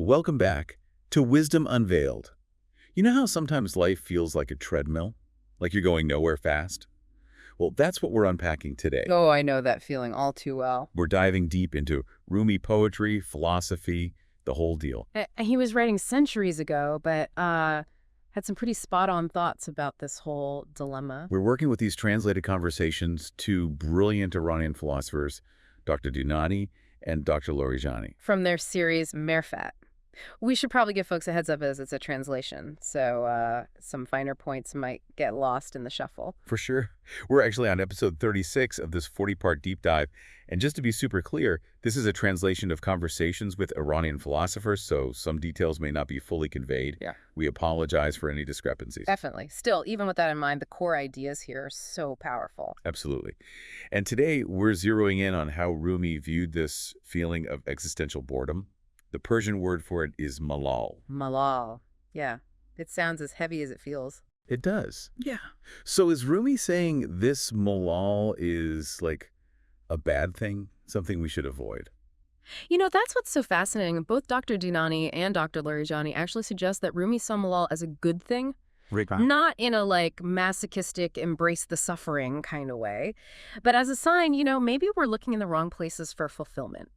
Welcome back to Wisdom Unveiled. You know how sometimes life feels like a treadmill? Like you're going nowhere fast? Well, that's what we're unpacking today. Oh, I know that feeling all too well. We're diving deep into Rumi poetry, philosophy, the whole deal. He was writing centuries ago, but had some pretty spot-on thoughts about this whole dilemma. We're working with these translated conversations to brilliant Iranian philosophers, Dr. Dunani and Dr. Larijani. From their series Merfat. We should probably give folks a heads up as it's a translation, so some finer points might get lost in the shuffle. For sure. We're actually on episode 36 of this 40-part deep dive. And just to be super clear, this is a translation of conversations with Iranian philosophers, so some details may not be fully conveyed. Yeah. We apologize for any discrepancies. Definitely. Still, even with that in mind, the core ideas here are so powerful. Absolutely. And today, we're zeroing in on how Rumi viewed this feeling of existential boredom. The Persian word for it is malal. Malal. Yeah. It sounds as heavy as it feels. It does. Yeah. So is Rumi saying this malal is like a bad thing, something we should avoid? You know, that's what's so fascinating. Both Dr. Dunani and Dr. Larijani actually suggest that Rumi saw malal as a good thing. Not in a, like, masochistic, embrace the suffering kind of way, but as a sign, you know, maybe we're looking in the wrong places for fulfillment.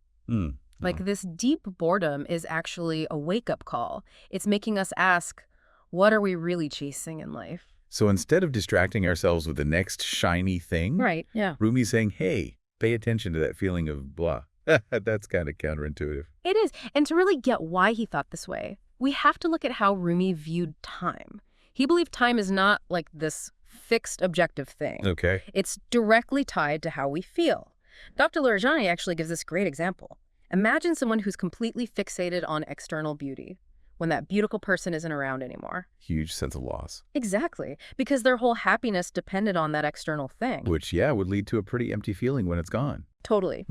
Like, this deep boredom is actually a wake-up call. It's making us ask, what are we really chasing in life? So instead of distracting ourselves with the next shiny thing, Right, yeah. Rumi's saying, hey, pay attention to that feeling of blah. That's kind of counterintuitive. It is. And to really get why he thought this way, we have to look at how Rumi viewed time. He believed time is not like this fixed objective thing. Okay. It's directly tied to how we feel. Dr. Larijani actually gives this great example. Imagine someone who's completely fixated on external beauty when that beautiful person isn't around anymore. Huge sense of loss. Exactly, because their whole happiness depended on that external thing. Which, yeah, would lead to a pretty empty feeling when it's gone. Totally.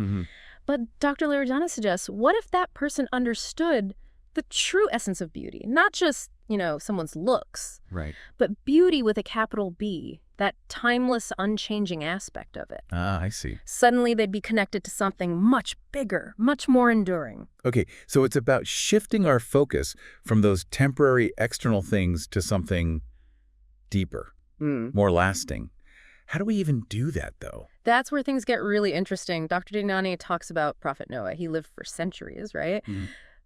But Dr. Larijani suggests, what if that person understood the true essence of beauty? Not just, you know, someone's looks, Right. but beauty with a capital B, that timeless, unchanging aspect of it. Ah, I see. Suddenly they'd be connected to something much bigger, much more enduring. Okay, so it's about shifting our focus from those temporary external things to something deeper, more lasting. How do we even do that, though? That's where things get really interesting. Dr. Dunani talks about Prophet Noah. He lived for centuries, right?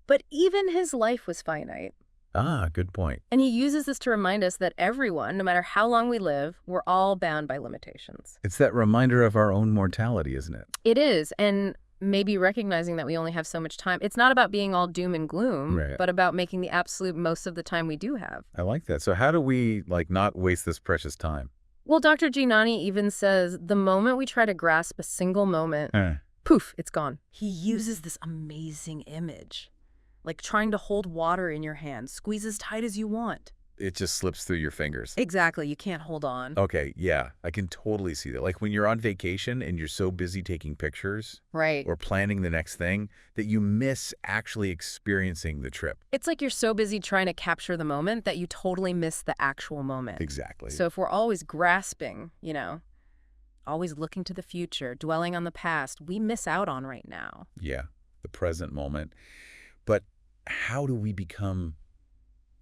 But even his life was finite. Ah, good point. And he uses this to remind us that everyone, no matter how long we live, we're all bound by limitations. It's that reminder of our own mortality, isn't it? It is. And maybe recognizing that we only have so much time. It's not about being all doom and gloom, Right. but about making the absolute most of the time we do have. I like that. So how do we, like, not waste this precious time? Well, Dr. Dunani even says the moment we try to grasp a single moment, poof, it's gone. He uses this amazing image. Like trying to hold water in your hand, squeeze as tight as you want. It just slips through your fingers. Exactly, you can't hold on. Okay, yeah, I can totally see that. Like when you're on vacation and you're so busy taking pictures Right. or planning the next thing that you miss actually experiencing the trip. It's like you're so busy trying to capture the moment that you totally miss the actual moment. Exactly. So if we're always grasping, you know, always looking to the future, dwelling on the past, we miss out on right now. Yeah, the present moment. But how do we become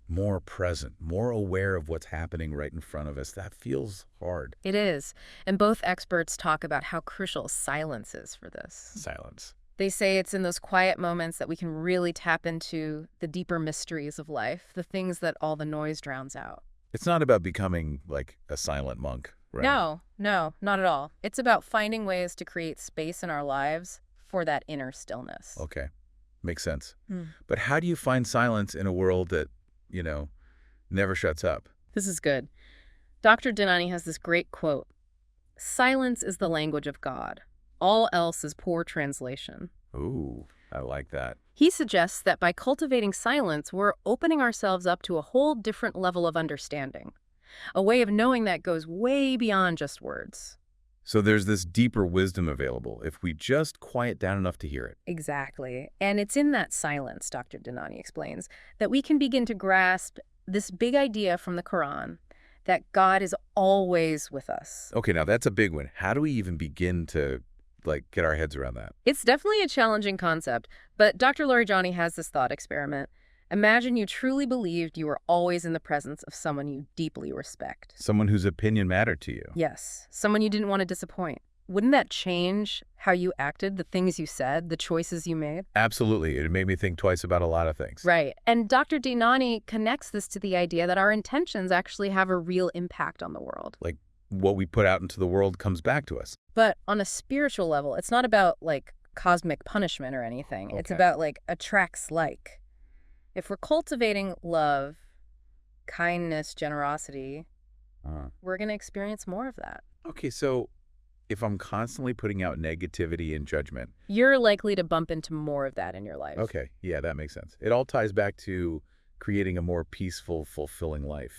more present, more aware of what's happening right in front of us? That feels hard. It is. And both experts talk about how crucial silence is for this. Silence. They say it's in those quiet moments that we can really tap into the deeper mysteries of life, the things that all the noise drowns out. It's not about becoming like a silent monk, right? No, not at all. It's about finding ways to create space in our lives for that inner stillness. Okay. Makes sense. But how do you find silence in a world that, you know, never shuts up? This is good. Dr. Dunani has this great quote. Silence is the language of God. All else is poor translation. Ooh, I like that. He suggests that by cultivating silence, we're opening ourselves up to a whole different level of understanding. A way of knowing that goes way beyond just words. So there's this deeper wisdom available if we just quiet down enough to hear it. Exactly. And it's in that silence, Dr. Dunani explains, that we can begin to grasp this big idea from the Quran that God is always with us. Okay, now that's a big one. How do we even begin to like, get our heads around that. It's definitely a challenging concept, but Dr. Larijani has this thought experiment. Imagine you truly believed you were always in the presence of someone you deeply respect. Someone whose opinion mattered to you. Yes, someone you didn't want to disappoint. Wouldn't that change how you acted, the things you said, the choices you made? Absolutely. It made me think twice about a lot of things. Right. And Dr. Dinani connects this to the idea that our intentions actually have a real impact on the world. Like, what we put out into the world comes back to us. But on a spiritual level, it's not about, like, cosmic punishment or anything. Okay. It's about, like, attracts like. If we're cultivating love, kindness, generosity, we're going to experience more of that. Okay, so if I'm constantly putting out negativity and judgment, you're likely to bump into more of that in your life. Okay, yeah, that makes sense. It all ties back to creating a more peaceful, fulfilling life.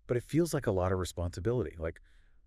But it feels like a lot of responsibility. Like,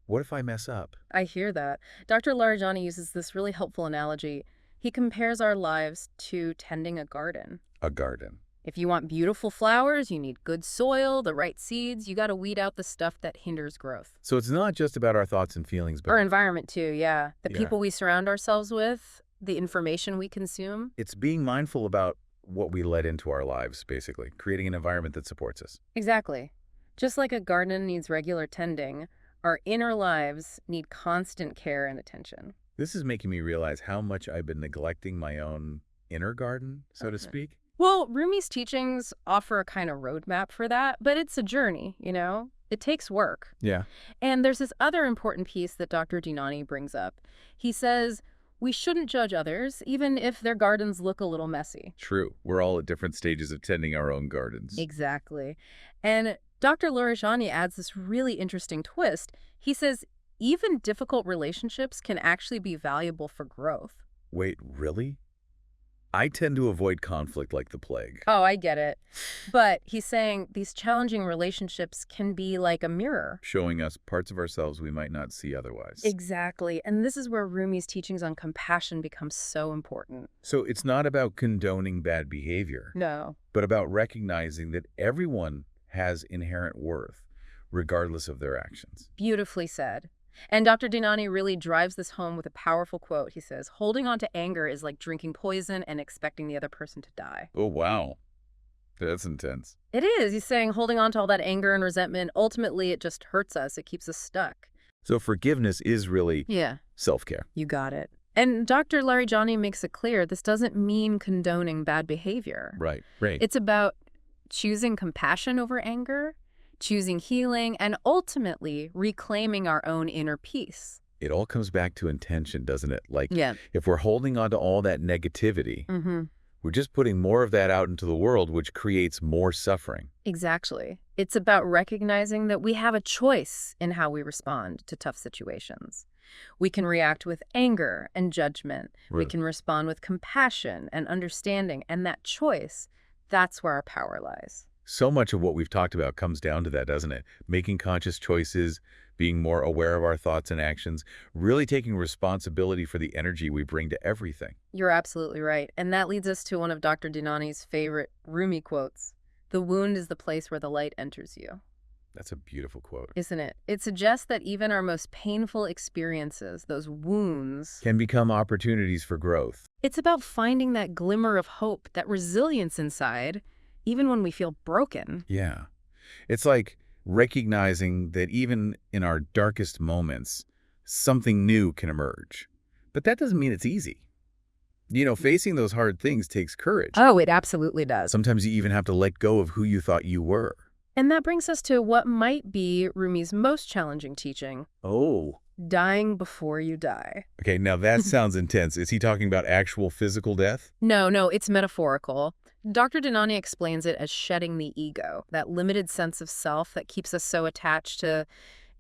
what if I mess up? I hear that. Dr. Larijani uses this really helpful analogy. He compares our lives to tending a garden. A garden. If you want beautiful flowers, you need good soil, the right seeds. You got to weed out the stuff that hinders growth. So it's not just about our thoughts and feelings, but our environment too, yeah. The Yeah. people we surround ourselves with, the information we consume. It's being mindful about what we let into our lives, basically, creating an environment that supports us. Exactly. Just like a garden needs regular tending, our inner lives need constant care and attention. This is making me realize how much I've been neglecting my own inner garden, so to speak. Well, Rumi's teachings offer a kind of roadmap for that, but it's a journey, you know? It takes work. Yeah. And there's this other important piece that Dr. Dinani brings up. He says, we shouldn't judge others, even if their gardens look a little messy. True. We're all at different stages of tending our own gardens. Exactly. And Dr. Larijani adds this really interesting twist. He says, even difficult relationships can actually be valuable for growth. Wait, really? I tend to avoid conflict like the plague. Oh, I get it. But he's saying these challenging relationships can be like a mirror. Showing us parts of ourselves we might not see otherwise. Exactly. And this is where Rumi's teachings on compassion become so important. So it's not about condoning bad behavior. No. But about recognizing that everyone has inherent worth, regardless of their actions. Beautifully said. And Dr. Dinani really drives this home with a powerful quote. He says, holding on to anger is like drinking poison and expecting the other person to die. Oh, wow. That's intense. It is. He's saying holding on to all that anger and resentment, ultimately it just hurts us. It keeps us stuck. So forgiveness is really self-care. You got it. And Dr. Larijani makes it clear this doesn't mean condoning bad behavior. Right. It's about choosing compassion over anger, choosing healing, and ultimately reclaiming our own inner peace. It all comes back to intention, doesn't it? Like, if we're holding on to all that negativity, we're just putting more of that out into the world, which creates more suffering. Exactly. It's about recognizing that we have a choice in how we respond to tough situations. We can react with anger and judgment. Right. We can respond with compassion and understanding. And that choice, that's where our power lies. So much of what we've talked about comes down to that, doesn't it? Making conscious choices, being more aware of our thoughts and actions, really taking responsibility for the energy we bring to everything. You're absolutely right. And that leads us to one of Dr. Dinani's favorite Rumi quotes. The wound is the place where the light enters you. That's a beautiful quote. Isn't it? It suggests that even our most painful experiences, those wounds, can become opportunities for growth. It's about finding that glimmer of hope, that resilience inside, even when we feel broken. Yeah. It's like recognizing that even in our darkest moments, something new can emerge. But that doesn't mean it's easy. You know, facing those hard things takes courage. Oh, it absolutely does. Sometimes you even have to let go of who you thought you were. And that brings us to what might be Rumi's most challenging teaching. Oh. Dying before you die. Okay, now that sounds intense. Is he talking about actual physical death? No, it's metaphorical. Dr. Dinani explains it as shedding the ego, that limited sense of self that keeps us so attached to,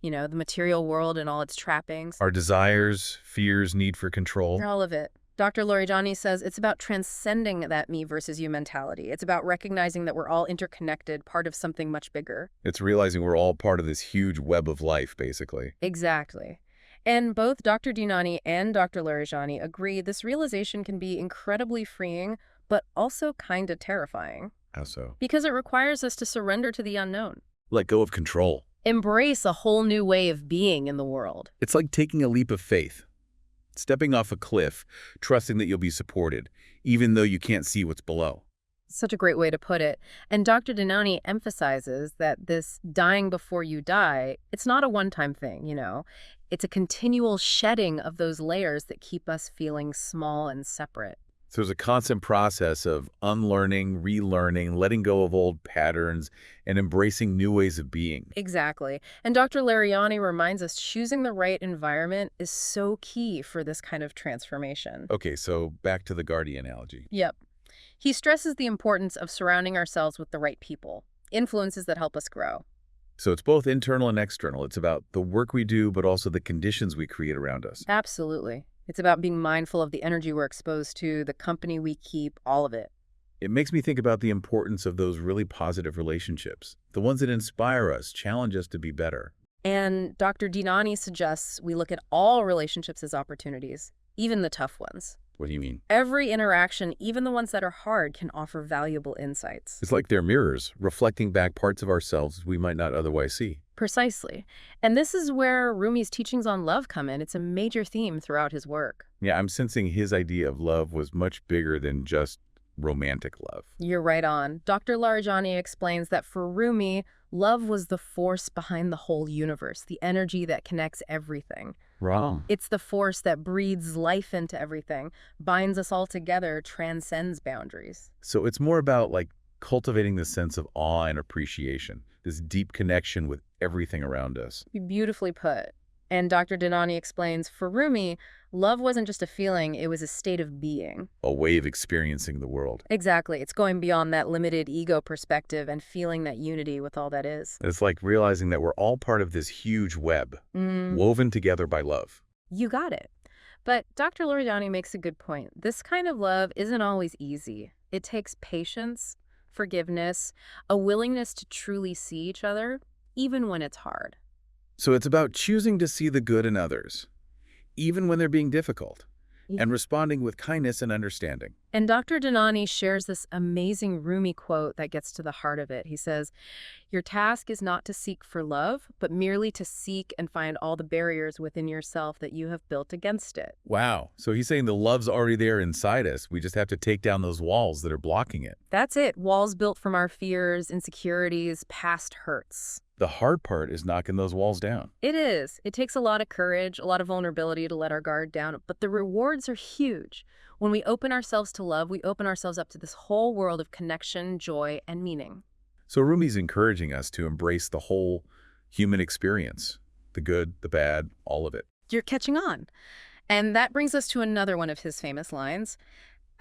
you know, the material world and all its trappings. Our desires, fears, need for control. All of it. Dr. Larijani says it's about transcending that me versus you mentality. It's about recognizing that we're all interconnected, part of something much bigger. It's realizing we're all part of this huge web of life, basically. Exactly. And both Dr. Dinani and Dr. Larijani agree this realization can be incredibly freeing, but also kind of terrifying. How so? Because it requires us to surrender to the unknown. Let go of control. Embrace a whole new way of being in the world. It's like taking a leap of faith. Stepping off a cliff, trusting that you'll be supported, even though you can't see what's below. Such a great way to put it. And Dr. Dinani emphasizes that this dying before you die, it's not a one-time thing, you know. It's a continual shedding of those layers that keep us feeling small and separate. So there's a constant process of unlearning, relearning, letting go of old patterns, and embracing new ways of being. Exactly. And Dr. Lariani reminds us choosing the right environment is so key for this kind of transformation. Okay, so back to the guardian analogy. Yep. He stresses the importance of surrounding ourselves with the right people, influences that help us grow. So it's both internal and external. It's about the work we do, but also the conditions we create around us. Absolutely. It's about being mindful of the energy we're exposed to, the company we keep, all of it. It makes me think about the importance of those really positive relationships, the ones that inspire us, challenge us to be better. And Dr. Dinani suggests we look at all relationships as opportunities, even the tough ones. What do you mean? Every interaction, even the ones that are hard, can offer valuable insights. It's like they're mirrors, reflecting back parts of ourselves we might not otherwise see. Precisely. And this is where Rumi's teachings on love come in. It's a major theme throughout his work. Yeah, I'm sensing his idea of love was much bigger than just romantic love. You're right on. Dr. Larijani explains that for Rumi, love was the force behind the whole universe, the energy that connects everything. Wrong. It's the force that breathes life into everything, binds us all together, transcends boundaries. So it's more about like cultivating this sense of awe and appreciation, this deep connection with everything around us. Beautifully put. And Dr. Dinani explains, for Rumi, love wasn't just a feeling, it was a state of being. A way of experiencing the world. Exactly. It's going beyond that limited ego perspective and feeling that unity with all that is. It's like realizing that we're all part of this huge web, woven together by love. You got it. But Dr. Loredani makes a good point. This kind of love isn't always easy. It takes patience, forgiveness, a willingness to truly see each other, even when it's hard. So it's about choosing to see the good in others, even when they're being difficult, and responding with kindness and understanding. And Dr. Dinani shares this amazing Rumi quote that gets to the heart of it. He says, "Your task is not to seek for love, but merely to seek and find all the barriers within yourself that you have built against it." Wow. So he's saying the love's already there inside us. We just have to take down those walls that are blocking it. That's it. Walls built from our fears, insecurities, past hurts. The hard part is knocking those walls down. It is. It takes a lot of courage, a lot of vulnerability to let our guard down, but the rewards are huge. When we open ourselves to love, we open ourselves up to this whole world of connection, joy, and meaning. So Rumi's encouraging us to embrace the whole human experience, the good, the bad, all of it. You're catching on. And that brings us to another one of his famous lines.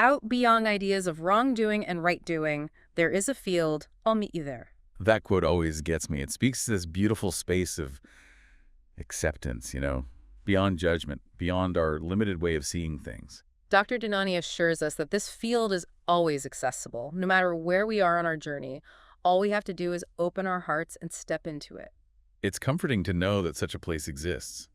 "Out beyond ideas of wrongdoing and right doing, there is a field, I'll meet you there." That quote always gets me. It speaks to this beautiful space of acceptance, beyond judgment, beyond our limited way of seeing things. Dr. Dinani assures us that this field is always accessible. No matter where we are on our journey, all we have to do is open our hearts and step into it. It's comforting to know that such a place exists,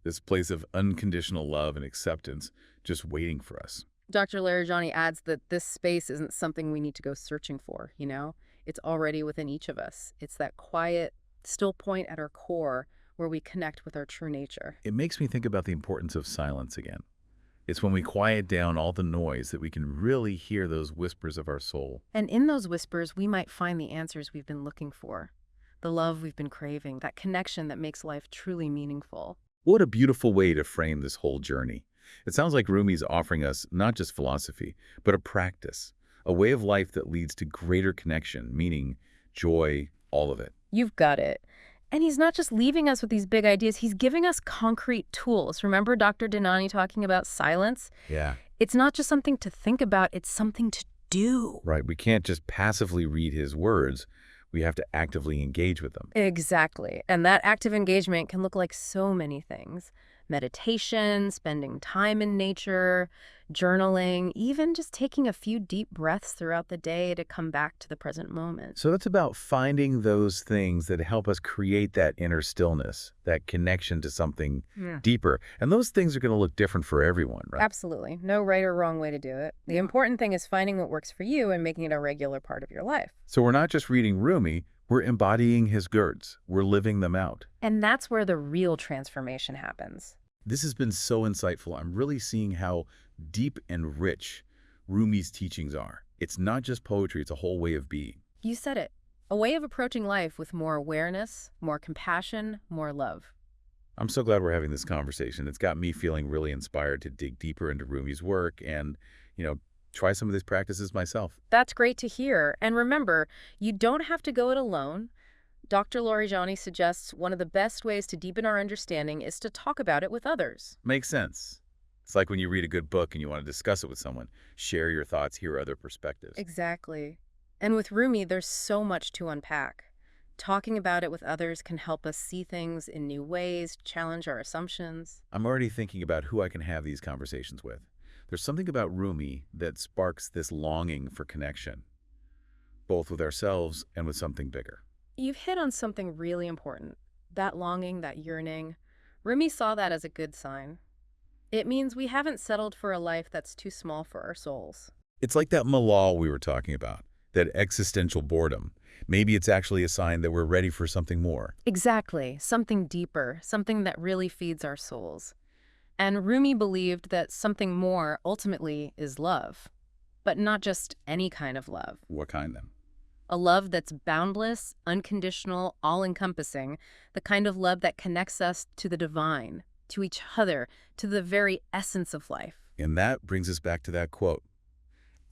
this place of unconditional love and acceptance just waiting for us. Dr. Larijani adds that this space isn't something we need to go searching for, It's already within each of us. It's that quiet, still point at our core where we connect with our true nature. It makes me think about the importance of silence again. It's when we quiet down all the noise that we can really hear those whispers of our soul. And in those whispers, we might find the answers we've been looking for, the love we've been craving, that connection that makes life truly meaningful. What a beautiful way to frame this whole journey. It sounds like Rumi's offering us not just philosophy, but a practice, a way of life that leads to greater connection, meaning, joy, all of it. You've got it. And he's not just leaving us with these big ideas, he's giving us concrete tools. Remember Dr. Dinani talking about silence? Yeah. It's not just something to think about, it's something to do. Right. We can't just passively read his words. We have to actively engage with them. Exactly. And that active engagement can look like so many things. Meditation, spending time in nature, journaling, even just taking a few deep breaths throughout the day to come back to the present moment. So it's about finding those things that help us create that inner stillness, that connection to something deeper. And those things are going to look different for everyone, right? Absolutely. No right or wrong way to do it. The important thing is finding what works for you and making it a regular part of your life. So we're not just reading Rumi, we're embodying his words. We're living them out. And that's where the real transformation happens. This has been so insightful. I'm really seeing how deep and rich Rumi's teachings are. It's not just poetry, it's a whole way of being. You said it. A way of approaching life with more awareness, more compassion, more love. I'm so glad we're having this conversation. It's got me feeling really inspired to dig deeper into Rumi's work and, try some of these practices myself. That's great to hear. And remember, you don't have to go it alone. Dr. Laurijani suggests one of the best ways to deepen our understanding is to talk about it with others. Makes sense. It's like when you read a good book and you want to discuss it with someone. Share your thoughts, hear other perspectives. Exactly. And with Rumi, there's so much to unpack. Talking about it with others can help us see things in new ways, challenge our assumptions. I'm already thinking about who I can have these conversations with. There's something about Rumi that sparks this longing for connection, both with ourselves and with something bigger. You've hit on something really important. That longing, that yearning. Rumi saw that as a good sign. It means we haven't settled for a life that's too small for our souls. It's like that malal we were talking about, that existential boredom. Maybe it's actually a sign that we're ready for something more. Exactly. Something deeper, something that really feeds our souls. And Rumi believed that something more ultimately is love. But not just any kind of love. What kind then? A love that's boundless, unconditional, all-encompassing, the kind of love that connects us to the divine, to each other, to the very essence of life. And that brings us back to that quote.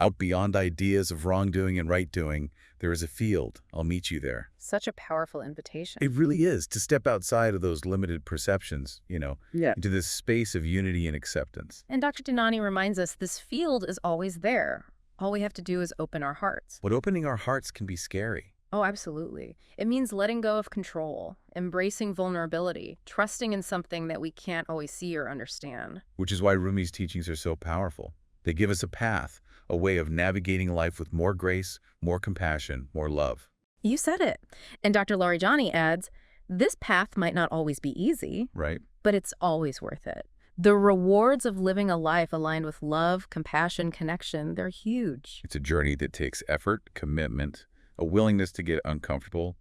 Out beyond ideas of wrongdoing and right-doing, there is a field. I'll meet you there. Such a powerful invitation. It really is, to step outside of those limited perceptions, into this space of unity and acceptance. And Dr. Dinani reminds us this field is always there. All we have to do is open our hearts. But opening our hearts can be scary. Oh, absolutely. It means letting go of control, embracing vulnerability, trusting in something that we can't always see or understand. Which is why Rumi's teachings are so powerful. They give us a path, a way of navigating life with more grace, more compassion, more love. You said it. And Dr. Laurijani adds, this path might not always be easy, Right. but it's always worth it. The rewards of living a life aligned with love, compassion, connection, they're huge. It's a journey that takes effort, commitment, a willingness to get uncomfortable.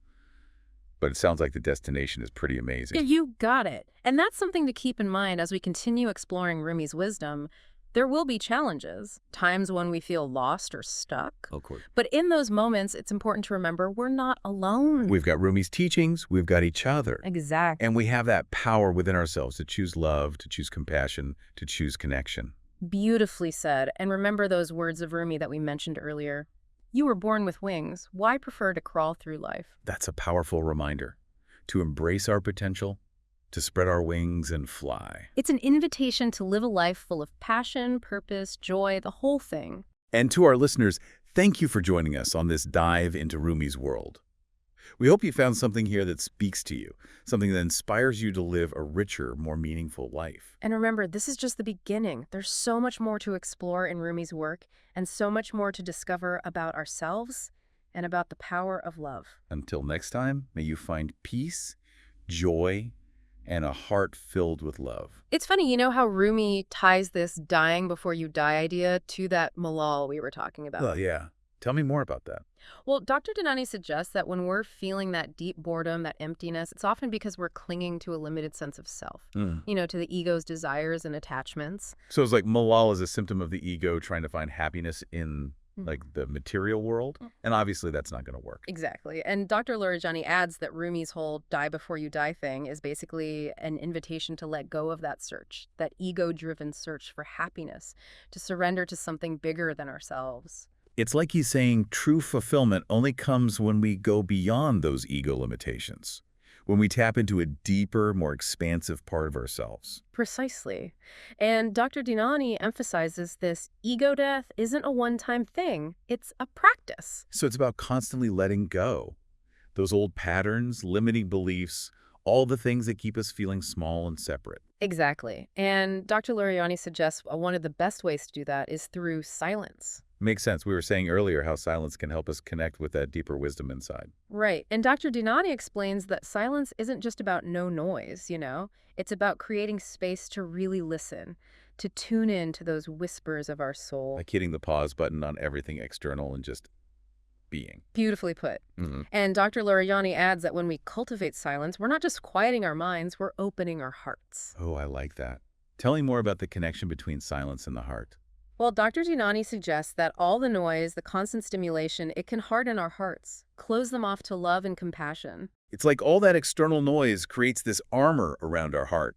But it sounds like the destination is pretty amazing. Yeah, you got it. And that's something to keep in mind as we continue exploring Rumi's wisdom. There will be challenges, times when we feel lost or stuck. Of course. But in those moments, it's important to remember we're not alone. We've got Rumi's teachings, we've got each other. Exactly. And we have that power within ourselves to choose love, to choose compassion, to choose connection. Beautifully said. And remember those words of Rumi that we mentioned earlier. You were born with wings. Why prefer to crawl through life? That's a powerful reminder to embrace our potential, to spread our wings and fly. It's an invitation to live a life full of passion, purpose, joy, the whole thing. And to our listeners, thank you for joining us on this dive into Rumi's world. We hope you found something here that speaks to you, something that inspires you to live a richer, more meaningful life. And remember, this is just the beginning. There's so much more to explore in Rumi's work and so much more to discover about ourselves and about the power of love. Until next time, may you find peace, joy, and a heart filled with love. It's funny, you know how Rumi ties this dying before you die idea to that malal we were talking about? Well, yeah. Tell me more about that. Well, Dr. Dinani suggests that when we're feeling that deep boredom, that emptiness, it's often because we're clinging to a limited sense of self, to the ego's desires and attachments. So it's like malal is a symptom of the ego trying to find happiness in like the material world. And obviously that's not going to work. Exactly. And Dr. Laurijani adds that Rumi's whole die before you die thing is basically an invitation to let go of that search, that ego-driven search for happiness, to surrender to something bigger than ourselves. It's like he's saying true fulfillment only comes when we go beyond those ego limitations, when we tap into a deeper, more expansive part of ourselves. Precisely. And Dr. Dinani emphasizes this ego death isn't a one-time thing. It's a practice. So it's about constantly letting go. Those old patterns, limiting beliefs, all the things that keep us feeling small and separate. Exactly. And Dr. Laurijani suggests one of the best ways to do that is through silence. Makes sense. We were saying earlier how silence can help us connect with that deeper wisdom inside. Right. And Dr. Dinani explains that silence isn't just about no noise, It's about creating space to really listen, to tune in to those whispers of our soul. Like hitting the pause button on everything external and just being. Beautifully put. Mm-hmm. And Dr. Lorijani adds that when we cultivate silence, we're not just quieting our minds, we're opening our hearts. Oh, I like that. Tell me more about the connection between silence and the heart. Well, Dr. Dinani suggests that all the noise, the constant stimulation, it can harden our hearts, close them off to love and compassion. It's like all that external noise creates this armor around our heart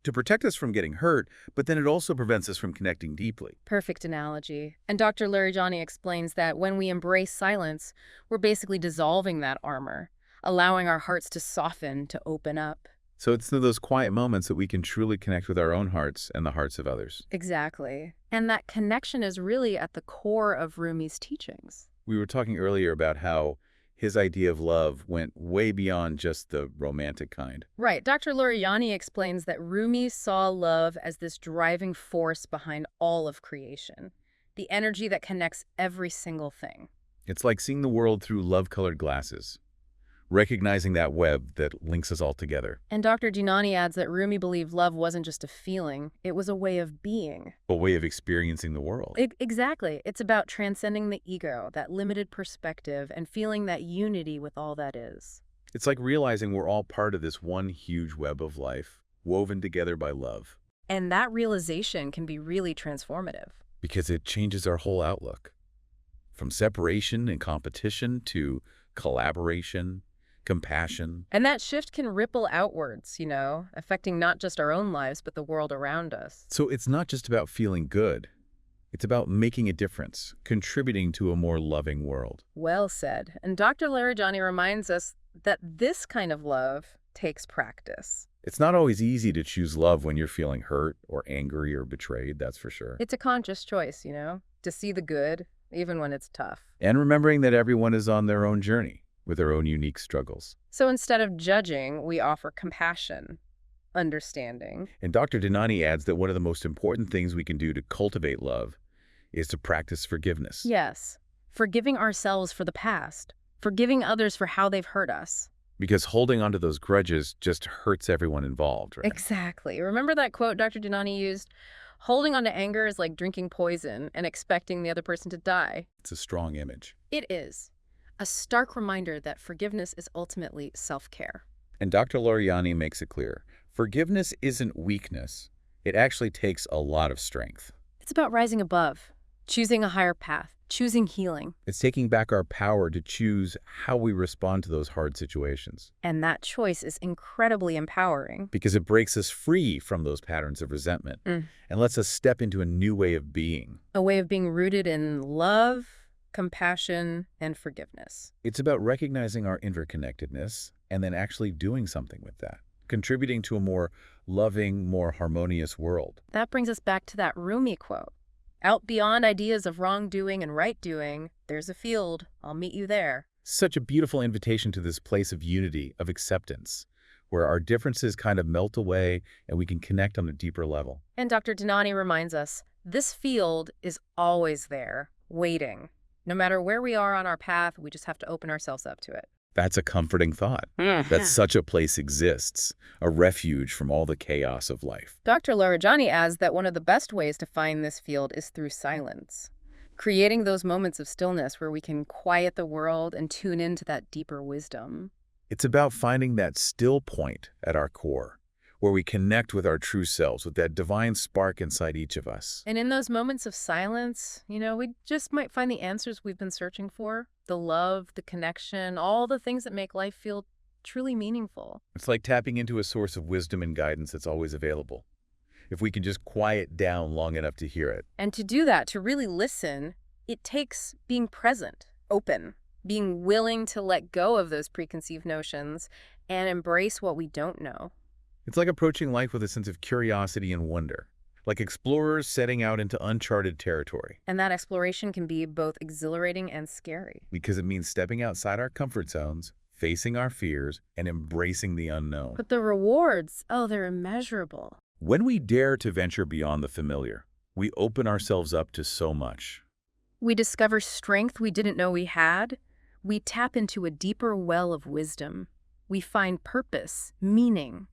to protect us from getting hurt, but then it also prevents us from connecting deeply. Perfect analogy. And Dr. Lorijani explains that when we embrace silence, we're basically dissolving that armor, allowing our hearts to soften, to open up. So it's through those quiet moments that we can truly connect with our own hearts and the hearts of others. Exactly. And that connection is really at the core of Rumi's teachings. We were talking earlier about how his idea of love went way beyond just the romantic kind. Right. Dr. Lorijani explains that Rumi saw love as this driving force behind all of creation, the energy that connects every single thing. It's like seeing the world through love-colored glasses, recognizing that web that links us all together. And Dr. Dinani adds that Rumi believed love wasn't just a feeling, it was a way of being. A way of experiencing the world. Exactly. It's about transcending the ego, that limited perspective, and feeling that unity with all that is. It's like realizing we're all part of this one huge web of life, woven together by love. And that realization can be really transformative. Because it changes our whole outlook. From separation and competition to collaboration, compassion. And that shift can ripple outwards, affecting not just our own lives, but the world around us. So it's not just about feeling good. It's about making a difference, contributing to a more loving world. Well said. And Dr. Lorijani reminds us that this kind of love takes practice. It's not always easy to choose love when you're feeling hurt or angry or betrayed, that's for sure. It's a conscious choice, to see the good, even when it's tough. And remembering that everyone is on their own journey, with their own unique struggles. So instead of judging, we offer compassion, understanding. And Dr. Dinani adds that one of the most important things we can do to cultivate love is to practice forgiveness. Yes, forgiving ourselves for the past, forgiving others for how they've hurt us. Because holding onto those grudges just hurts everyone involved, right? Exactly. Remember that quote Dr. Dinani used? Holding on to anger is like drinking poison and expecting the other person to die. It's a strong image. It is. A stark reminder that forgiveness is ultimately self-care. And Dr. Lorijani makes it clear, forgiveness isn't weakness. It actually takes a lot of strength. It's about rising above, choosing a higher path, choosing healing. It's taking back our power to choose how we respond to those hard situations. And that choice is incredibly empowering. Because it breaks us free from those patterns of resentment and lets us step into a new way of being. A way of being rooted in love, compassion, and forgiveness. It's about recognizing our interconnectedness and then actually doing something with that, contributing to a more loving, more harmonious world. That brings us back to that Rumi quote. Out beyond ideas of wrongdoing and right-doing, there's a field. I'll meet you there. Such a beautiful invitation to this place of unity, of acceptance, where our differences kind of melt away and we can connect on a deeper level. And Dr. Dinani reminds us, this field is always there, waiting. No matter where we are on our path, we just have to open ourselves up to it. That's a comforting thought, that such a place exists, a refuge from all the chaos of life. Dr. Lorijani adds that one of the best ways to find this field is through silence, creating those moments of stillness where we can quiet the world and tune into that deeper wisdom. It's about finding that still point at our core, where we connect with our true selves, with that divine spark inside each of us. And in those moments of silence, we just might find the answers we've been searching for, the love, the connection, all the things that make life feel truly meaningful. It's like tapping into a source of wisdom and guidance that's always available, if we can just quiet down long enough to hear it. And to do that, to really listen, it takes being present, open, being willing to let go of those preconceived notions and embrace what we don't know. It's like approaching life with a sense of curiosity and wonder, like explorers setting out into uncharted territory. And that exploration can be both exhilarating and scary. Because it means stepping outside our comfort zones, facing our fears, and embracing the unknown. But the rewards, they're immeasurable. When we dare to venture beyond the familiar, we open ourselves up to so much. We discover strength we didn't know we had. We tap into a deeper well of wisdom. We find purpose, meaning,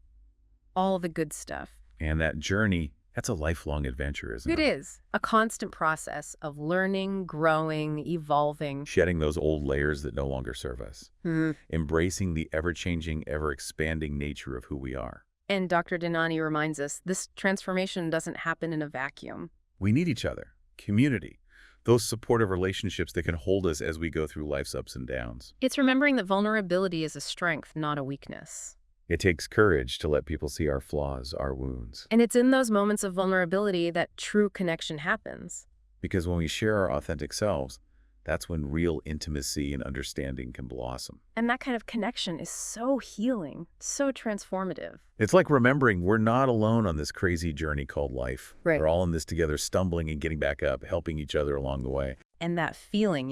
all the good stuff. And that journey That's a lifelong adventure, isn't it? It is a constant process of learning, growing, evolving. Shedding those old layers that no longer serve us. Mhm. Embracing the ever-changing, ever-expanding nature of who we are. And Dr. Dinani reminds us this transformation doesn't happen in a vacuum. We need each other, community, those supportive relationships that can hold us as we go through life's ups and downs. It's remembering that vulnerability is a strength, not a weakness. It takes courage to let people see our flaws, our wounds. And it's in those moments of vulnerability that true connection happens. Because when we share our authentic selves, that's when real intimacy and understanding can blossom. And that kind of connection is so healing, so transformative. It's like remembering we're not alone on this crazy journey called life. Right. We're all in this together, stumbling and getting back up, helping each other along the way. And that feeling,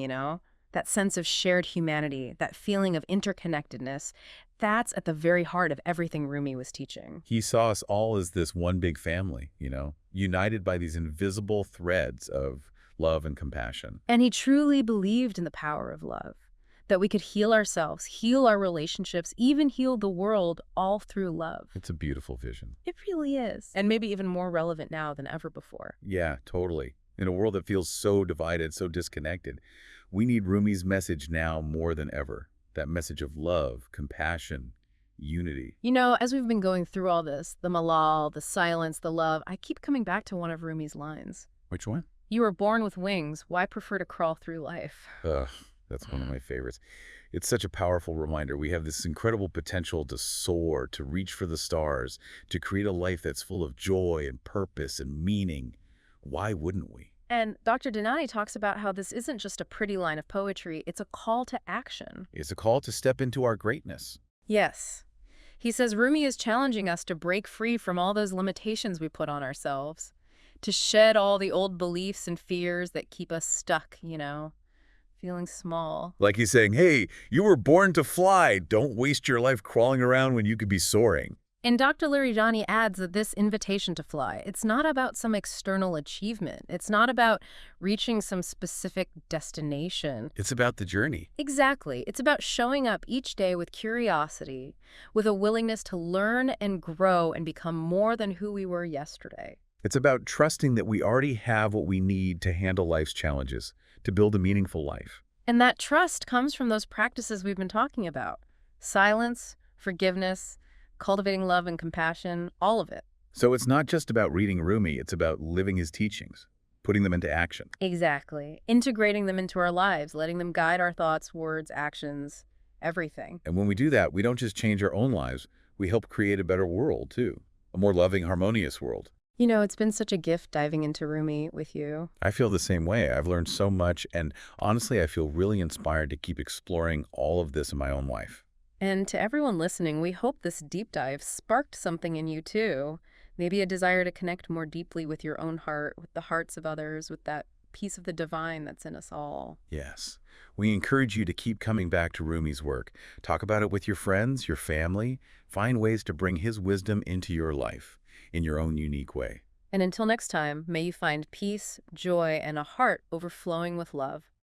that sense of shared humanity, that feeling of interconnectedness, that's at the very heart of everything Rumi was teaching. He saw us all as this one big family, united by these invisible threads of love and compassion. And he truly believed in the power of love, that we could heal ourselves, heal our relationships, even heal the world all through love. It's a beautiful vision. It really is. And maybe even more relevant now than ever before. Yeah, totally. In a world that feels so divided, so disconnected, we need Rumi's message now more than ever. That message of love, compassion, unity. As we've been going through all this, the malal, the silence, the love, I keep coming back to one of Rumi's lines. Which one? You were born with wings. Why prefer to crawl through life? Ugh, that's one of my favorites. It's such a powerful reminder. We have this incredible potential to soar, to reach for the stars, to create a life that's full of joy and purpose and meaning. Why wouldn't we? And Dr. Dinani talks about how this isn't just a pretty line of poetry, it's a call to action. It's a call to step into our greatness. Yes. He says Rumi is challenging us to break free from all those limitations we put on ourselves, to shed all the old beliefs and fears that keep us stuck, feeling small. Like he's saying, hey, you were born to fly. Don't waste your life crawling around when you could be soaring. And Dr. Larijani adds that this invitation to fly, it's not about some external achievement. It's not about reaching some specific destination. It's about the journey. Exactly. It's about showing up each day with curiosity, with a willingness to learn and grow and become more than who we were yesterday. It's about trusting that we already have what we need to handle life's challenges, to build a meaningful life. And that trust comes from those practices we've been talking about. Silence, forgiveness, cultivating love and compassion, all of it. So it's not just about reading Rumi, it's about living his teachings, putting them into action. Exactly. Integrating them into our lives, letting them guide our thoughts, words, actions, everything. And when we do that, we don't just change our own lives, we help create a better world, too. A more loving, harmonious world. It's been such a gift diving into Rumi with you. I feel the same way. I've learned so much, and honestly, I feel really inspired to keep exploring all of this in my own life. And to everyone listening, we hope this deep dive sparked something in you too. Maybe a desire to connect more deeply with your own heart, with the hearts of others, with that piece of the divine that's in us all. Yes. We encourage you to keep coming back to Rumi's work. Talk about it with your friends, your family. Find ways to bring his wisdom into your life in your own unique way. And until next time, may you find peace, joy, and a heart overflowing with love.